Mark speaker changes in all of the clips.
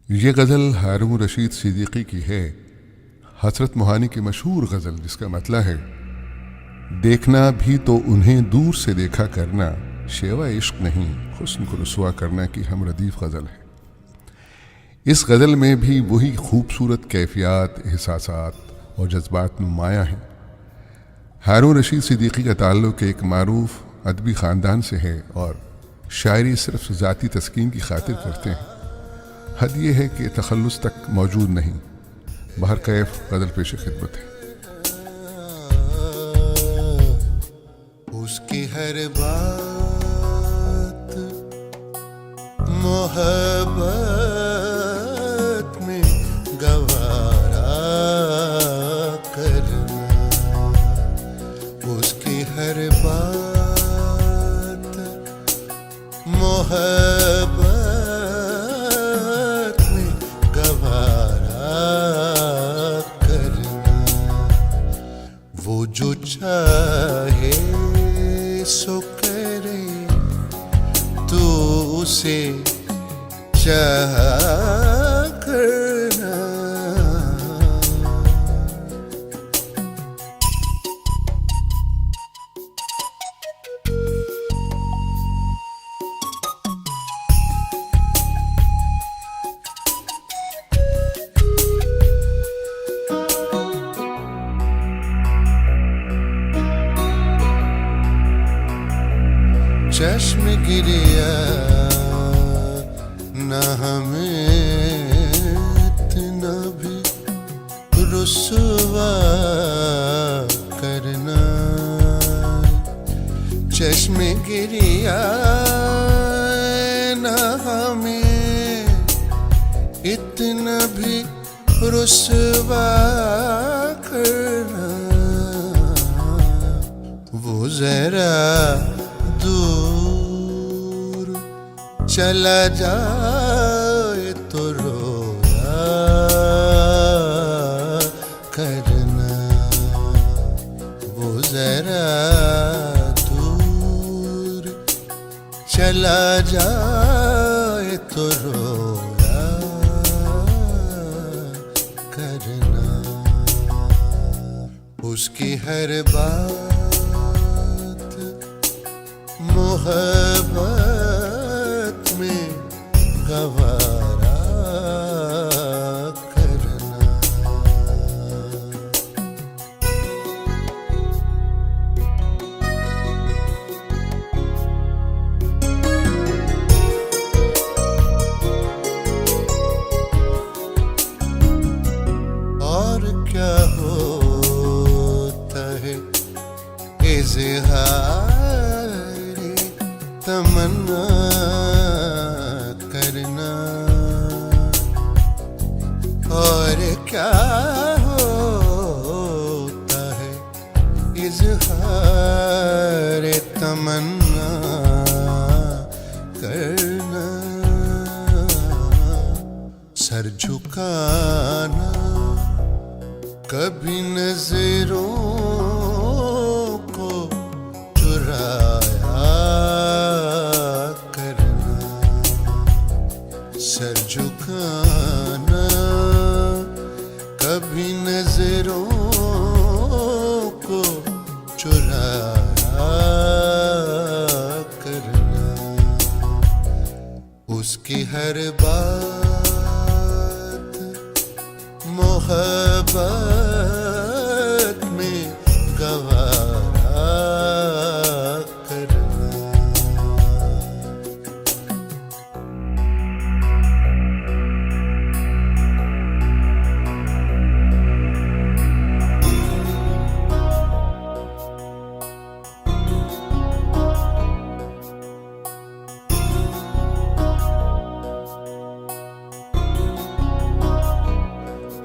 Speaker 1: ये गज़ल हारून रशीद सिद्दीकी की है। हसरत मोहानी की मशहूर गज़ल जिसका मतलब है, देखना भी तो उन्हें दूर से देखा करना, शेवा इश्क नहीं हुस्न को रुसवा करना की हम रदीफ गज़ल है। इस गज़ल में भी वही खूबसूरत कैफियत, एहसासात और जज्बात नुमाया हैं। हारून रशीद सिद्दीकी का ताल्लुक़ एक मारूफ अदबी ख़ानदान से है और शायरी सिर्फ ज़ाती तस्कीन की खातिर करते हैं। हद ये है कि तखल्लुस तक मौजूद नहीं। बहर कैफ गज़ल पेश खिदमत है।
Speaker 2: उसकी हर बात मोहब्बत में गवारा करना, उसकी हर बात मोहब्बत में गवारा करना। वो जो चाहे सो करे तू उसे चाहा करना। चश्म गिरिया न हमें इतना भी रुसवा करना। चश्म गिरिया न हमें इतना भी रुसवा करना। वो जरा दूर चला जाए तो रोया करना। वो जरा दूर चला जाए तो रोया करना। उसकी हर बात मोहब्बत में गवारा करना। और क्या होता है इज़हार तमन्ना करना। और क्या होता है इज़हार तमन्ना करना। सर झुकाना कभी नजरों को चुराया करना। सर झुकाना कभी नजरों को चुराया करना। उसकी हर बात मोहब्बत में गवारा करना।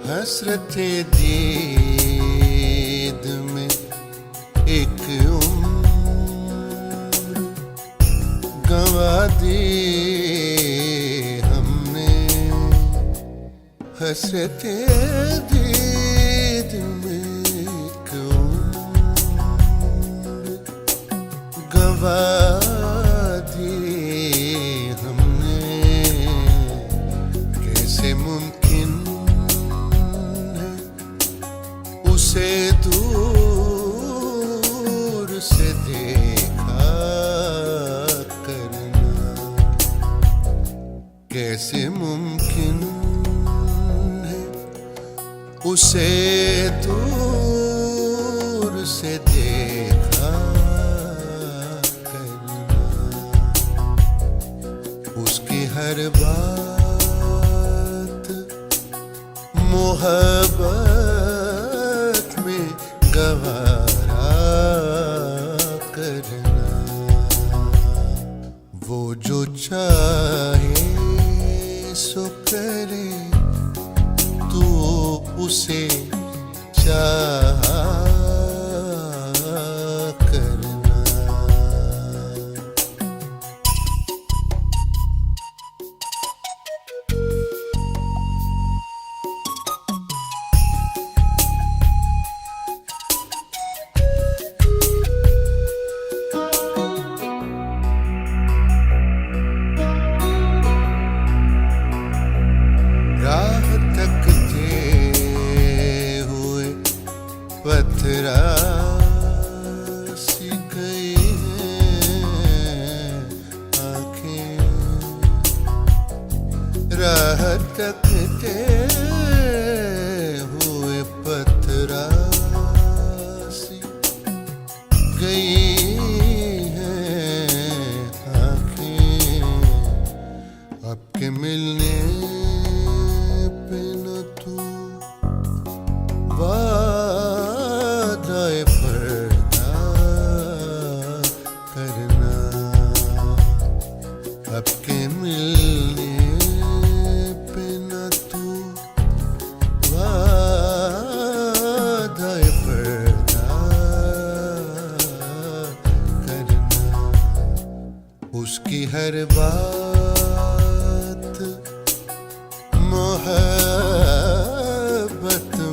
Speaker 2: हसरते दीद में एक उम्र गंवा दी हमने। हसरते दीद में एक उम्र गंवा दी हमने। कैसे कैसे मुमकिन है उसे दूर से देखा करना, उसकी हर बात मोहब्बत में गवारा करना। वो जो चाहे सो करे तू उसे चाहा करना। राह तकते हुए पत्थरा सी गई हैं आँखें, राह तकते हुए पत्थरा सी गई हैं आँखें, आपके मिलने पे न तू वादाए पर्दा करना, आपके मिलने पे न तू वादाए पर्दा करना। उसकी हर बात मोहब्बत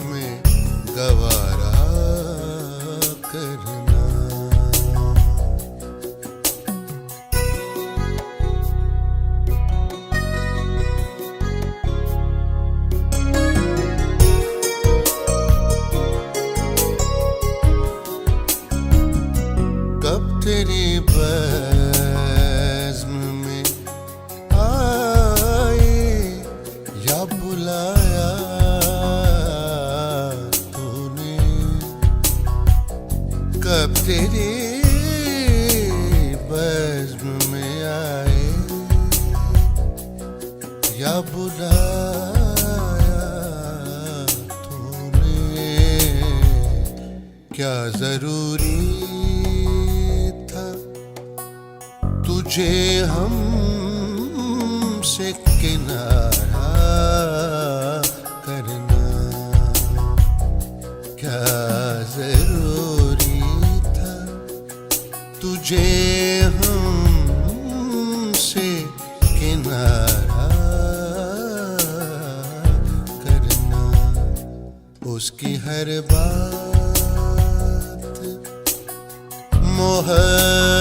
Speaker 2: में गवारा करना। कब तेरी बज़्म में आए या बुलाया तूने, कब तेरी बज़्म में आए या बुलाया तूने, क्या जरूरी था तुझे हमसे किनारा करना, क्या जरूरी था तुझे हमसे किनारा करना। उसकी हर बात मोहब्बत